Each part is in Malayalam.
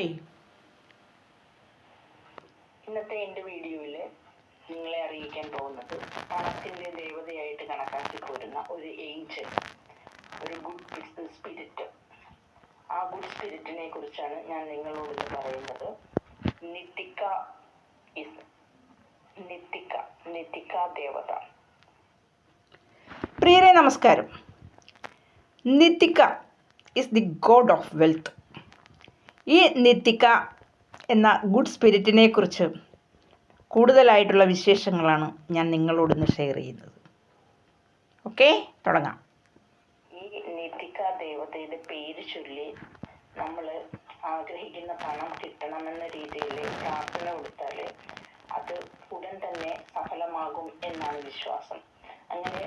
ഏയ് ഇന്നത്തെ എൻ്റെ വീഡിയോയിൽ നിങ്ങളെ അറിയിക്കാൻ പോകുന്നത് പണത്തിൻ്റെ ദേവതയായിട്ട് കണക്കാക്കി പോരുന്ന ഒരു ഏഞ്ചൽ, ഒരു ഗുഡ് സ്പിരിറ്റ്. ആ ഗുഡ് സ്പിരിറ്റിനെ കുറിച്ചാണ് ഞാൻ നിങ്ങളോട് ഇന്ന് പറയുന്നത്. നിത്തിക്ക ദേവത. പ്രിയരെ നമസ്കാരം. Nittika is the god of wealth. ഈ നിത്തിക്ക എന്ന ഗുഡ് സ്പിരിറ്റിനെ കുറിച്ച് കൂടുതലായിട്ടുള്ള വിശേഷങ്ങളാണ് ഞാൻ നിങ്ങളോട് ഇന്ന് ഷെയർ ചെയ്യുന്നത്. ഓക്കെ, തുടങ്ങാം. ഈ നിത്തിക്ക ദേവതയുടെ പേര് ചൊല്ലി നമ്മൾ ആഗ്രഹിക്കുന്ന പണം കിട്ടണമെന്ന രീതിയിൽ പ്രാർത്ഥന കൊടുത്താൽ അത് ഉടൻ തന്നെ സഫലമാകും എന്നാണ് വിശ്വാസം. അങ്ങനെ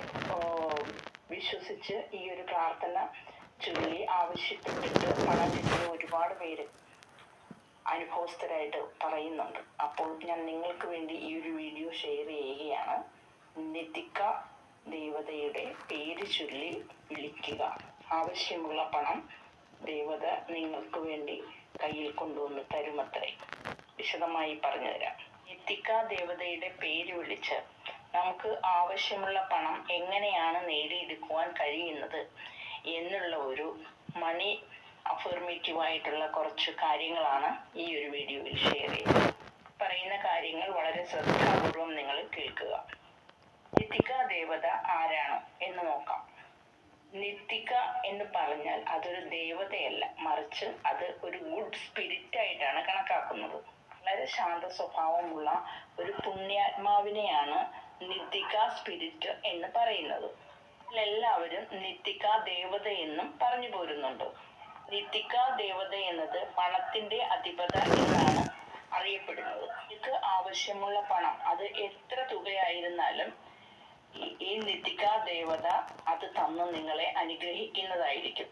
വിശ്വസിച്ച് ഈ ഒരു പ്രാർത്ഥന ചൊല്ലി ആവശ്യപ്പെട്ടിട്ട് പണം കിട്ടിയ ഒരുപാട് പേര് അനുഭവസ്ഥരായിട്ട് പറയുന്നുണ്ട്. അപ്പോൾ ഞാൻ നിങ്ങൾക്ക് വേണ്ടി ഈ ഒരു വീഡിയോ ഷെയർ ചെയ്യുകയാണ്. നിത്തിക്ക ദേവതയുടെ പേര് ചൊല്ലി വിളിക്കുക. ആവശ്യമുള്ള പണം ദേവത നിങ്ങൾക്ക് വേണ്ടി കയ്യിൽ കൊണ്ടുവന്ന് തരുമത്രേ. വിശദമായി പറഞ്ഞുതരാം. നിത്തിക്ക ദേവതയുടെ പേര് വിളിച്ച് നമുക്ക് ആവശ്യമുള്ള പണം എങ്ങനെയാണ് നേടിയെടുക്കുവാൻ കഴിയുന്നത് എന്നുള്ള ഒരു മണി അഫർമേറ്റീവായിട്ടുള്ള കുറച്ച് കാര്യങ്ങളാണ് ഈ ഒരു വീഡിയോയിൽ ഷെയർ ചെയ്യുന്നത്. പറയുന്ന കാര്യങ്ങൾ വളരെ ശ്രദ്ധാപൂർവം നിങ്ങൾ കേൾക്കുക. നിത്തിക്ക ദേവത ആരാണ് എന്ന് നോക്കാം. നിത്തിക്ക എന്ന് പറഞ്ഞാൽ അതൊരു ദേവതയല്ല, മറിച്ച് അത് ഒരു ഗുഡ് സ്പിരിറ്റ് ആയിട്ടാണ് കണക്കാക്കുന്നത്. വളരെ ശാന്ത സ്വഭാവമുള്ള ഒരു പുണ്യാത്മാവിനെയാണ് നിത്തിക്ക സ്പിരിറ്റ് എന്ന് പറയുന്നത്. എല്ലാവരും നിത്തിക്ക ദേവത എന്നും പറഞ്ഞു പോരുന്നുണ്ട്. നിത്തിക്ക ദേവത എന്നത് പണത്തിന്റെ അധിപത എന്നാണ് അറിയപ്പെടുന്നത്. നിങ്ങൾക്ക് ആവശ്യമുള്ള പണം അത് എത്ര തുകയായിരുന്നാലും ഈ നിത്തിക്ക ദേവത അത് തന്ന് നിങ്ങളെ അനുഗ്രഹിക്കുന്നതായിരിക്കും.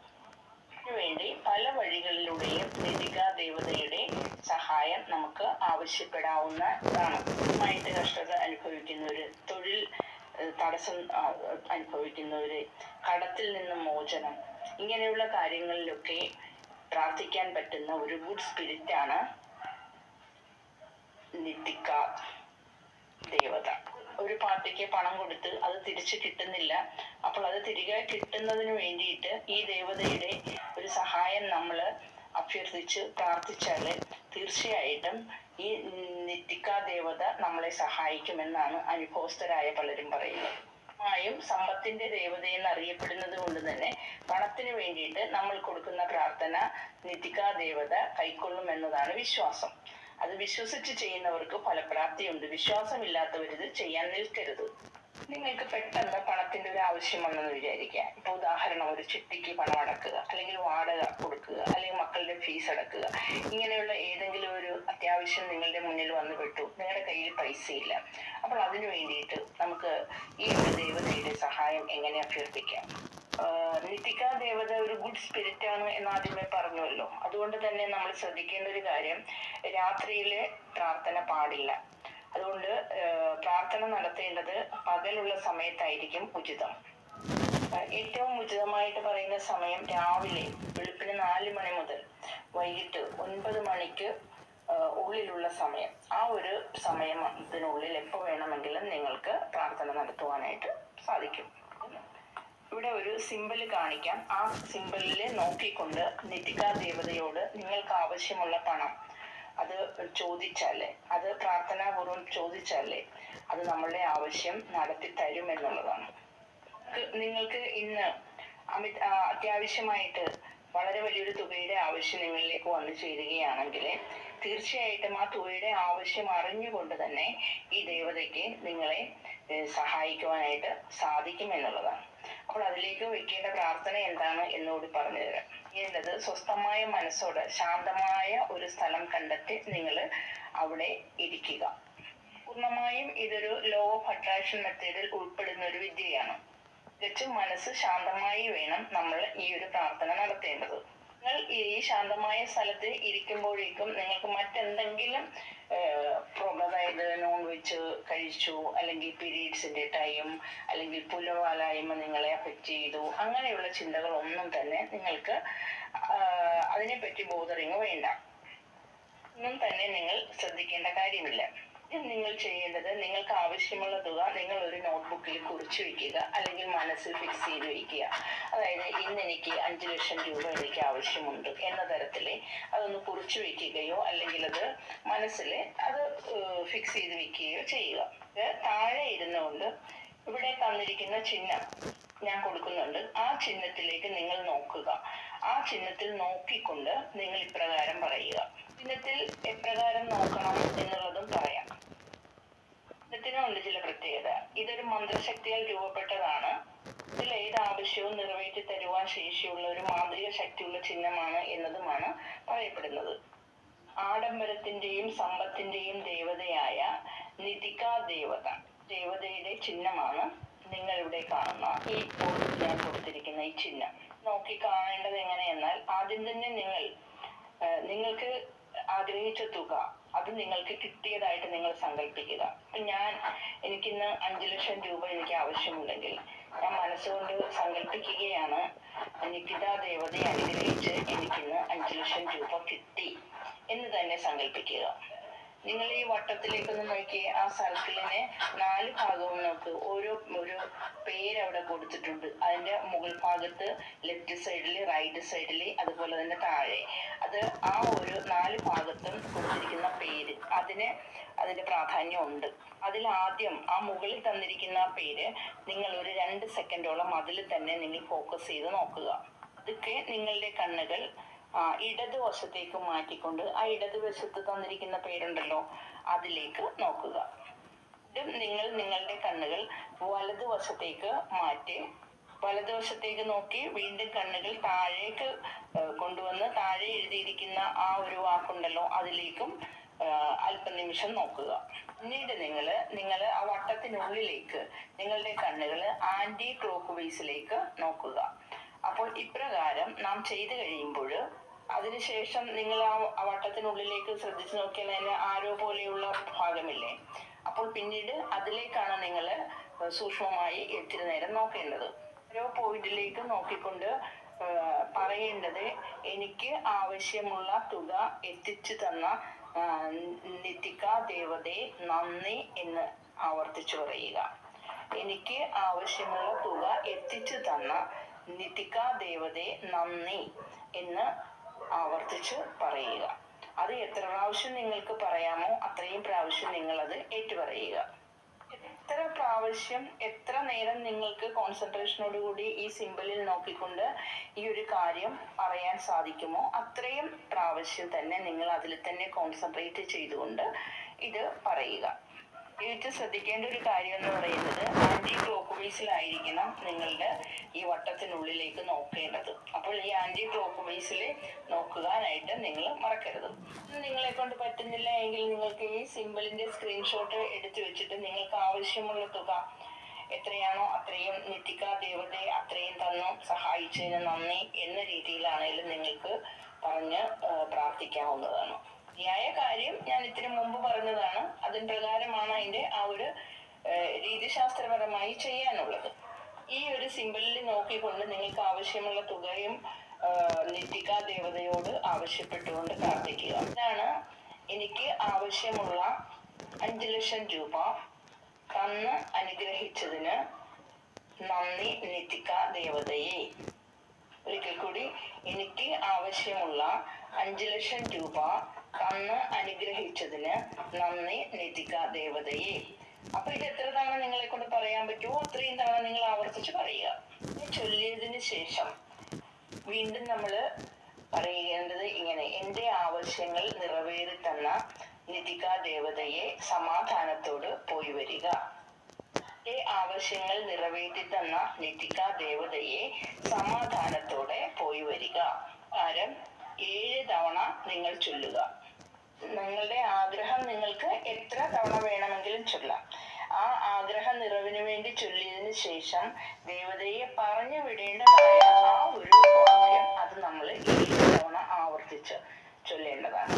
അതിനുവേണ്ടി പല വഴികളിലൂടെയും നിത്തിക്ക ദേവതയുടെ സഹായം നമുക്ക് ആവശ്യപ്പെടാവുന്നതാണ്. കഷ്ടത അനുഭവിക്കുന്നവര്, തൊഴിൽ തടസ്സം അനുഭവിക്കുന്നവര്, കടത്തിൽ നിന്നും മോചനം, ഇങ്ങനെയുള്ള കാര്യങ്ങളിലൊക്കെ പ്രാർത്ഥിക്കാൻ പറ്റുന്ന ഒരു ഗുഡ് സ്പിരിറ്റ് ആണ് നിത്തിക്ക ദേവത. ഒരു പാർട്ടിക്ക് പണം കൊടുത്ത് അത് തിരിച്ചു കിട്ടുന്നില്ല, അപ്പോൾ അത് തിരികെ കിട്ടുന്നതിന് വേണ്ടിയിട്ട് ഈ ദേവതയുടെ ഒരു സഹായം നമ്മൾ അഭ്യർത്ഥിച്ച് പ്രാർത്ഥിച്ചാൽ തീർച്ചയായിട്ടും ഈ നിത്തിക്ക ദേവത നമ്മളെ സഹായിക്കുമെന്നാണ് അനുഭവസ്ഥരായ പലരും പറയുന്നത്. സമ്പത്തിന്റെ ദേവതയെന്ന് അറിയപ്പെടുന്നത് കൊണ്ട് തന്നെ പണത്തിന് വേണ്ടിയിട്ട് നമ്മൾ കൊടുക്കുന്ന പ്രാർത്ഥന നിത്തിക്ക ദേവത കൈക്കൊള്ളുമെന്നതാണ് വിശ്വാസം. അത് വിശ്വസിച്ച് ചെയ്യുന്നവർക്ക് ഫലപ്രാപ്തിയുണ്ട്. വിശ്വാസമില്ലാത്തവരിത് ചെയ്യാൻ നിൽക്കരുത്. നിങ്ങൾക്ക് പെട്ടെന്ന് പണത്തിന്റെ ഒരു ആവശ്യം വന്നെന്ന് വിചാരിക്കുക. ഇപ്പൊ ഉദാഹരണം, ഒരു ചിട്ടിക്ക് പണം അടക്കുക, അല്ലെങ്കിൽ വാടക കൊടുക്കുക, അല്ലെങ്കിൽ മക്കളുടെ ഫീസ് അടക്കുക, ഇങ്ങനെയുള്ള ഏതെങ്കിലും ഒരു അത്യാവശ്യം നിങ്ങളുടെ മുന്നിൽ വന്നു പെട്ടു. നിങ്ങളുടെ കയ്യിൽ പൈസ ഇല്ല. അപ്പോൾ അതിനു വേണ്ടിയിട്ട് നമുക്ക് ഈ ഒരു ദേവതയുടെ സഹായം എങ്ങനെ അഭ്യർത്ഥിക്കാം? നിത്തിക്ക ദേവത ഒരു ഗുഡ് സ്പിരിറ്റ് ആണ് എന്ന് ആദ്യമേ പറഞ്ഞുവല്ലോ. അതുകൊണ്ട് തന്നെ നമ്മൾ ശ്രദ്ധിക്കേണ്ട ഒരു കാര്യം, രാത്രിയിലെ പ്രാർത്ഥന പാടില്ല. അതുകൊണ്ട് പ്രാർത്ഥന നടത്തേണ്ടത് പകലുള്ള സമയത്തായിരിക്കും ഉചിതം. ഏറ്റവും ഉചിതമായിട്ട് പറയുന്ന സമയം രാവിലെ വെളുപ്പിന് 4 മണി മുതൽ വൈകിട്ട് 9 മണിക്ക് ഉള്ളിലുള്ള സമയം. ആ ഒരു സമയത്തിനുള്ളിൽ എപ്പോൾ വേണമെങ്കിലും നിങ്ങൾക്ക് പ്രാർത്ഥന നടത്തുവാനായിട്ട് സാധിക്കും. ഇവിടെ ഒരു സിമ്പിൾ കാണിക്കാം. ആ സിമ്പിളിൽ നോക്കിക്കൊണ്ട് നിത്തിക്ക ദേവതയോട് നിങ്ങൾക്ക് ആവശ്യമുള്ള പണം അത് ചോദിച്ചാലേ, അത് പ്രാർത്ഥനാപൂർവം ചോദിച്ചാലേ അത് നമ്മളുടെ ആവശ്യം നടത്തി തരും എന്നുള്ളതാണ്. നിങ്ങൾക്ക് ഇന്ന് അത്യാവശ്യമായിട്ട് വളരെ വലിയൊരു തുകയുടെ ആവശ്യം നിങ്ങളിലേക്ക് വന്നു ചേരുകയാണെങ്കിൽ തീർച്ചയായിട്ടും ആ തുകയുടെ ആവശ്യം അറിഞ്ഞുകൊണ്ട് തന്നെ ഈ ദേവതയ്ക്ക് നിങ്ങളെ സഹായിക്കുവാനായിട്ട് സാധിക്കും എന്നുള്ളതാണ്. അപ്പോൾ അതിലേക്ക് വെക്കേണ്ട പ്രാർത്ഥന എന്താണ് എന്നുകൂടി പറഞ്ഞു തരാം. ചെയ്യേണ്ടത്, സ്വസ്ഥമായ മനസ്സോടെ ശാന്തമായ ഒരു സ്ഥലം കണ്ടെത്തി നിങ്ങൾ അവിടെ ഇരിക്കുക. പൂർണ്ണമായും ഇതൊരു ലോ ഓഫ് അട്രാക്ഷൻ മെത്തേഡിൽ ഉൾപ്പെടുന്ന ഒരു വിദ്യയാണ്. തികച്ചും മനസ്സ് ശാന്തമായി വേണം നമ്മൾ ഈ ഒരു പ്രാർത്ഥന നടത്തേണ്ടത്. നിങ്ങൾ ഈ ശാന്തമായ സ്ഥലത്ത് ഇരിക്കുമ്പോഴേക്കും നിങ്ങൾക്ക് മറ്റെന്തെങ്കിലും അതായത് നോൺ വെജ് കഴിച്ചു, അല്ലെങ്കിൽ പീരീഡ്സിന്റെ ടൈം, അല്ലെങ്കിൽ പുലവാലായ്മ നിങ്ങളെ അഫക്റ്റ് ചെയ്തു, അങ്ങനെയുള്ള ചിന്തകളൊന്നും തന്നെ നിങ്ങൾക്ക് അതിനെപ്പറ്റി ബോധറിങ് വേണ്ട. ഒന്നും തന്നെ നിങ്ങൾ ശ്രദ്ധിക്കേണ്ട കാര്യമില്ല. നിങ്ങൾ ചെയ്യേണ്ടത്, നിങ്ങൾക്ക് ആവശ്യമുള്ള തുക നിങ്ങൾ ഒരു നോട്ട്ബുക്കിൽ കുറിച്ചു വെക്കുക, അല്ലെങ്കിൽ മനസ്സിൽ ഫിക്സ് ചെയ്ത് വെക്കുക. അതായത് ഇന്ന് എനിക്ക് 5 ലക്ഷം രൂപ എനിക്ക് ആവശ്യമുണ്ട് എന്ന തരത്തിൽ അതൊന്ന് കുറിച്ചു വെക്കുകയോ അല്ലെങ്കിൽ അത് മനസ്സിൽ അത് ഫിക്സ് ചെയ്ത് വെക്കുകയോ ചെയ്യുക. താഴെ ഇരുന്നുകൊണ്ട് ഇവിടെ തന്നിരിക്കുന്ന ചിഹ്നം ഞാൻ കൊടുക്കുന്നുണ്ട്. ആ ചിഹ്നത്തിലേക്ക് നിങ്ങൾ നോക്കുക. ആ ചിഹ്നത്തിൽ നോക്കിക്കൊണ്ട് നിങ്ങൾ ഇപ്രകാരം പറയുക. ചിഹ്നത്തിൽ എപ്രകാരം നോക്കണം എന്നുള്ളതും പറയാം. ചിഹ്നത്തിനുണ്ട് ചില പ്രത്യേകത. ഇതൊരു മന്ത്രശക്തിയാൽ രൂപപ്പെട്ടതാണ്. ഇതിൽ ഏത് ആവശ്യവും നിറവേറ്റി തരുവാൻ ശേഷിയുള്ള ഒരു മാന്ത്രിക ശക്തിയുള്ള ചിഹ്നമാണ് എന്നതുമാണ് പറയപ്പെടുന്നത്. ആഡംബരത്തിന്റെയും സമ്പത്തിന്റെയും ദേവതയായ നിതിക ദേവതയുടെ ചിഹ്നമാണ് നിങ്ങൾ ഇവിടെ കാണുന്ന ഈ ബോർഡിൽ ഞാൻ കൊടുത്തിരിക്കുന്ന ഈ ചിഹ്നം. നോക്കി കാണേണ്ടത് എങ്ങനെയെന്നാൽ, ആദ്യം തന്നെ നിങ്ങൾക്ക് ആഗ്രഹിച്ച തുക അത് നിങ്ങൾക്ക് കിട്ടിയതായിട്ട് നിങ്ങൾ സങ്കല്പിക്കുക. എനിക്കിന്ന് 5 ലക്ഷം രൂപ എനിക്ക് ആവശ്യമുണ്ടെങ്കിൽ ഞാൻ മനസ്സുകൊണ്ട് സങ്കല്പിക്കുകയാണ്, നികിത ദേവതയെ അനുഗ്രഹിച്ച് എനിക്കിന്ന് 5 ലക്ഷം രൂപ കിട്ടി എന്ന് തന്നെ സങ്കല്പിക്കുക. നിങ്ങൾ ഈ വട്ടത്തിലേക്കൊന്ന് നോക്കി, ആ സർക്കിളിനെ 4 ഭാഗവും നോക്ക്. ഒരു പേര് അവിടെ കൊടുത്തിട്ടുണ്ട്. അതിന്റെ മുകൾ ഭാഗത്ത് ലെഫ്റ്റ് സൈഡിൽ, റൈറ്റ് സൈഡിൽ, അതുപോലെ തന്നെ താഴെ, അത് ആ ഒരു 4 ഭാഗത്തും കൊടുത്തിരിക്കുന്ന പേര് അതിന്റെ പ്രാധാന്യമുണ്ട്. അതിൽ ആദ്യം ആ മുകളിൽ തന്നിരിക്കുന്ന പേര് നിങ്ങൾ ഒരു 2 സെക്കൻഡോളം അതിൽ തന്നെ നിങ്ങൾ ഫോക്കസ് ചെയ്ത് നോക്കുക. അതൊക്കെ നിങ്ങളുടെ കണ്ണുകൾ ഇടതുവശത്തേക്ക് മാറ്റിക്കൊണ്ട് ആ ഇടതുവശത്ത് തന്നിരിക്കുന്ന പേരുണ്ടല്ലോ അതിലേക്ക് നോക്കുക. നിങ്ങൾ നിങ്ങളുടെ കണ്ണുകൾ വലതുവശത്തേക്ക് മാറ്റി വലതുവശത്തേക്ക് നോക്കി വീണ്ടും കണ്ണുകൾ താഴേക്ക് കൊണ്ടുവന്ന് താഴെ എഴുതിയിരിക്കുന്ന ആ ഒരു വാക്കുണ്ടല്ലോ അതിലേക്കും അല്പനിമിഷം നോക്കുക. പിന്നീട് നിങ്ങൾ ആ വട്ടത്തിനുള്ളിലേക്ക് നിങ്ങളുടെ കണ്ണുകൾ ആന്റി ക്ലോക്ക് വൈസിലേക്ക് നോക്കുക. അപ്പോൾ ഇപ്രകാരം നാം ചെയ്തു കഴിയുമ്പോൾ അതിനുശേഷം നിങ്ങൾ ആ വട്ടത്തിനുള്ളിലേക്ക് ശ്രദ്ധിച്ചു നോക്കിയാൽ അതിന് ആരോ പോലെയുള്ള ഭാഗമില്ലേ, അപ്പോൾ പിന്നീട് അതിലേക്കാണ് നിങ്ങൾ സൂക്ഷ്മമായി ഇത്തിരി നേരം നോക്കേണ്ടത്. ഓരോ പോയിന്റിലേക്ക് നോക്കിക്കൊണ്ട് പറയേണ്ടത്, എനിക്ക് ആവശ്യമുള്ള തുക എത്തിച്ചു തന്ന നിതിക ദേവതയെ നന്ദി എന്ന് ആവർത്തിച്ചു പറയുക. എനിക്ക് ആവശ്യമുള്ള തുക എത്തിച്ചു തന്ന നിതിക ദേവതയെ നന്ദി എന്ന് ആവർത്തിച്ച് പറയുക. അത് എത്ര പ്രാവശ്യം നിങ്ങൾക്ക് പറയാമോ അത്രയും പ്രാവശ്യം നിങ്ങൾ അത് ഏറ്റുപറയുക. എത്ര പ്രാവശ്യം, എത്ര നേരം നിങ്ങൾക്ക് കോൺസെൻട്രേഷനോടുകൂടി ഈ സിമ്പിളിൽ നോക്കിക്കൊണ്ട് ഈ ഒരു കാര്യം പറയാൻ സാധിക്കുമോ അത്രയും പ്രാവശ്യം തന്നെ നിങ്ങൾ അതിൽ തന്നെ കോൺസെൻട്രേറ്റ് ചെയ്തുകൊണ്ട് ഇത് പറയുക. ഏറ്റവും ശ്രദ്ധിക്കേണ്ട ഒരു കാര്യം എന്ന് പറയുന്നത്, ആന്റി ക്ലോക്ക് വൈസിലായിരിക്കണം നിങ്ങളുടെ ഈ വട്ടത്തിനുള്ളിലേക്ക് നോക്കേണ്ടത്. അപ്പോൾ ഈ ആന്റി ക്ലോക്ക് വൈസിൽ നോക്കാനായിട്ട് നിങ്ങൾ മറക്കരുത്. നിങ്ങളെ കൊണ്ട് പറ്റുന്നില്ല എങ്കിൽ നിങ്ങൾക്ക് ഈ സിമ്പിളിന്റെ സ്ക്രീൻഷോട്ട് എടുത്തു വെച്ചിട്ട് നിങ്ങൾക്ക് ആവശ്യമുള്ള തുക എത്രയാണോ അത്രയും നിതിക ദേവതയെ അത്രയും തന്നു സഹായിച്ചതിന് നന്ദി എന്ന രീതിയിലാണെങ്കിലും നിങ്ങൾക്ക് പറഞ്ഞ് പ്രാർത്ഥിക്കാവുന്നതാണ്. ശരിയായ കാര്യം ഞാൻ ഇതിനു മുമ്പ് പറഞ്ഞതാണ്. അതിന് പ്രകാരമാണ് അതിന്റെ ആ ഒരു രീതിശാസ്ത്രപരമായി ചെയ്യാനുള്ളത്. ഈ ഒരു സിമ്പിളിൽ നോക്കിക്കൊണ്ട് നിങ്ങൾക്ക് ആവശ്യമുള്ള തുകയും നിതിക ദേവതയോട് ആവശ്യപ്പെട്ടുകൊണ്ട് പ്രാർത്ഥിക്കുക. ഇതാണ് എനിക്ക് ആവശ്യമുള്ള 5 ലക്ഷം രൂപ തന്ന് അനുഗ്രഹിച്ചതിന് നന്ദി നിതിക ദേവതയെ. ഒരിക്കൽ കൂടി, എനിക്ക് ആവശ്യമുള്ള 5 ലക്ഷം രൂപ തന്ന് അനുഗ്രഹിച്ചതിന് നന്ദി നിതിക ദേവതയെ. അപ്പൊ ഇത് എത്ര തവണ നിങ്ങളെ കൊണ്ട് പറയാൻ പറ്റുമോ അത്രയും തവണ നിങ്ങൾ ആവർത്തിച്ച് പറയുക. ചൊല്ലിയതിന് ശേഷം വീണ്ടും നമ്മൾ പറയേണ്ടത് ഇങ്ങനെ: എന്റെ ആവശ്യങ്ങൾ നിറവേറി തന്ന നിതിക ദേവതയെ സമാധാനത്തോട് പോയി വരിക. എന്റെ ആവശ്യങ്ങൾ നിറവേറ്റി തന്ന നിതിക ദേവതയെ സമാധാനത്തോടെ പോയി വരിക. 7 തവണ നിങ്ങൾ ചൊല്ലുക. നിങ്ങളുടെ ആഗ്രഹം നിങ്ങൾക്ക് എത്ര തവണ വേണമെങ്കിലും ചൊല്ലാം. ആ ആഗ്രഹ നിറവിന് വേണ്ടി ചൊല്ലിയതിന് ശേഷം ദേവതയെ പറഞ്ഞു വിടേണ്ടതായ ആ ഒരു വാക്യം അത് നമ്മൾ 7 തവണ ആവർത്തിച്ച് ചൊല്ലേണ്ടതാണ്.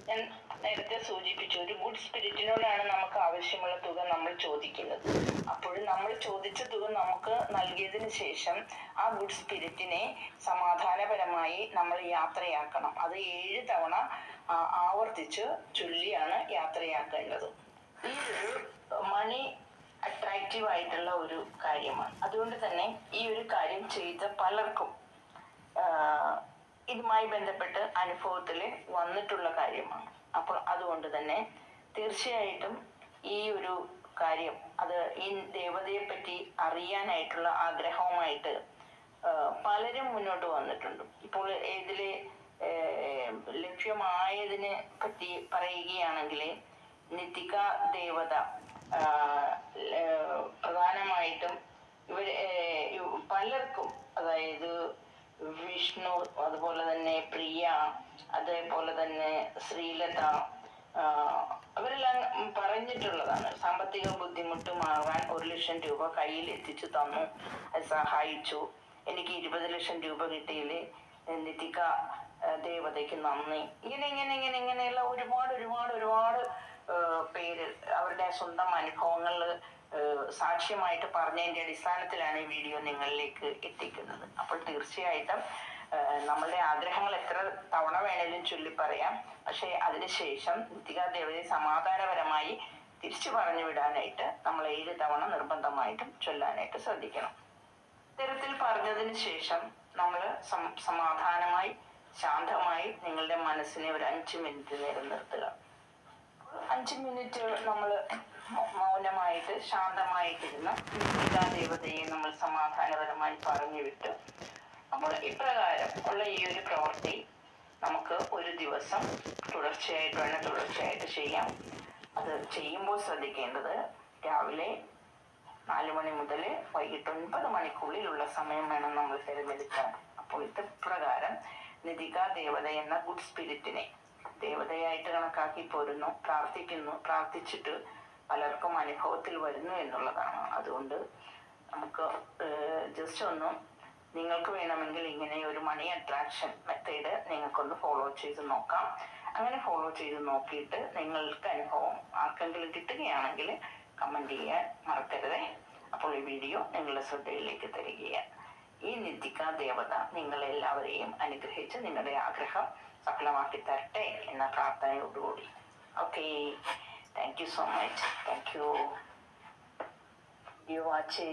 ഞാൻ നേരത്തെ സൂചിപ്പിച്ചു, ഒരു ഗുഡ് സ്പിരിറ്റിനോടാണ് നമുക്ക് ആവശ്യമുള്ള തുക നമ്മൾ ചോദിക്കുന്നത്. അപ്പോൾ നമ്മൾ ചോദിച്ച തുക നമുക്ക് നൽകിയതിന് ശേഷം ആ ഗുഡ് സ്പിരിറ്റിനെ സമാധാനപരമായി നമ്മൾ യാത്രയാക്കണം. അത് 7 തവണ ആവർത്തിച്ച് ചൊല്ലിയാണ് യാത്രയാക്കേണ്ടത്. ഈ ഒരു മണി അട്രാക്റ്റീവ് ആയിട്ടുള്ള ഒരു കാര്യമാണ്. അതുകൊണ്ട് തന്നെ ഈ ഒരു കാര്യം ചെയ്ത പലർക്കും ഇതുമായി ബന്ധപ്പെട്ട് അനുഭവത്തിൽ വന്നിട്ടുള്ള കാര്യമാണ്. അപ്പോൾ അതുകൊണ്ട് തന്നെ തീർച്ചയായിട്ടും ഈ ഒരു കാര്യം അത് ഈ ദേവതയെ പറ്റി അറിയാനായിട്ടുള്ള ആഗ്രഹവുമായിട്ട് പലരും മുന്നോട്ട് വന്നിട്ടുണ്ട്. ഇപ്പോൾ ഇതില് ലഭ്യമായതിനെ പറ്റി പറയുകയാണെങ്കിൽ നിതിക ദേവത പ്രധാനമായിട്ടും പലർക്കും, അതായത് വിഷ്ണു, അതുപോലെ തന്നെ പ്രിയ, അതേപോലെ തന്നെ ശ്രീലത, അവരെല്ലാം പറഞ്ഞിട്ടുള്ളതാണ്. സാമ്പത്തിക ബുദ്ധിമുട്ട് മാറാൻ 1 ലക്ഷം രൂപ കയ്യിൽ എത്തിച്ചു തന്നു, അത് സഹായിച്ചു. എനിക്ക് 20 ലക്ഷം രൂപ കിട്ടിയില് നിതിക ദേവതയ്ക്ക് നന്ദി. ഇങ്ങനെയുള്ള ഒരുപാട് പേര് അവരുടെ സ്വന്തം അനുഭവങ്ങൾ സാക്ഷ്യമായിട്ട് പറഞ്ഞതിന്റെ അടിസ്ഥാനത്തിലാണ് ഈ വീഡിയോ നിങ്ങളിലേക്ക് എത്തിക്കുന്നത്. അപ്പോൾ തീർച്ചയായിട്ടും നമ്മളുടെ ആഗ്രഹങ്ങൾ എത്ര തവണ വേണേലും ചൊല്ലി പറയാം. പക്ഷെ അതിനുശേഷം നിതിക ദേവതയെ സമാധാനപരമായി തിരിച്ചു പറഞ്ഞു വിടാനായിട്ട് നമ്മൾ 7 തവണ നിർബന്ധമായിട്ടും ചൊല്ലാനായിട്ട് ശ്രദ്ധിക്കണം. ഇത്തരത്തിൽ പറഞ്ഞതിന് ശേഷം നമ്മൾ സമാധാനമായി ശാന്തമായി നിങ്ങളുടെ മനസ്സിനെ ഒരു 5 മിനിറ്റ് നേരം നിർത്തുക. 5 മിനിറ്റ് നമ്മൾ മൗനമായിട്ട് ശാന്തമായിട്ടിരുന്ന നിതിക ദേവതയെ നമ്മൾ സമാധാനപരമായി പറഞ്ഞു വിട്ടു. അപ്പോൾ ഇപ്രകാരം ഉള്ള ഈ ഒരു പ്രവൃത്തി നമുക്ക് ഒരു ദിവസം തുടർച്ചയായിട്ട് ചെയ്യാം. അത് ചെയ്യുമ്പോൾ ശ്രദ്ധിക്കേണ്ടത് രാവിലെ 4 മണി മുതൽ വൈകിട്ട് 9 മണിക്കുള്ളിലുള്ള സമയം വേണം നമ്മൾ തിരഞ്ഞെടുക്കാൻ. അപ്പോൾ ഇത് പ്രകാരം നിതിക ദേവത എന്ന ഗുഡ് സ്പിരിറ്റിനെ ദേവതയായിട്ട് കണക്കാക്കി പോരുന്നു, പ്രാർത്ഥിച്ചിട്ട് പലർക്കും അനുഭവത്തിൽ വരുന്നു എന്നുള്ളതാണ്. അതുകൊണ്ട് നമുക്ക് ജസ്റ്റ് ഒന്ന് നിങ്ങൾക്ക് വേണമെങ്കിൽ ഇങ്ങനെ ഒരു മണി അട്രാക്ഷൻ മെത്തേഡ് നിങ്ങൾക്കൊന്ന് ഫോളോ ചെയ്ത് നോക്കാം. അങ്ങനെ ഫോളോ ചെയ്ത് നോക്കിയിട്ട് നിങ്ങൾക്ക് അനുഭവം ആർക്കെങ്കിലും കിട്ടുകയാണെങ്കിൽ കമന്റ് ചെയ്യാൻ മറക്കരുതേ. അപ്പോൾ ഈ വീഡിയോ നിങ്ങളുടെ ശ്രദ്ധയിലേക്ക് തരികയാണ്. ഈ നിതിക ദേവത നിങ്ങളെല്ലാവരെയും അനുഗ്രഹിച്ച് നിങ്ങളുടെ ആഗ്രഹം സഫലമാക്കി തരട്ടെ എന്ന പ്രാർത്ഥനയോടുകൂടി. Okay, thank you so much. Thank you watch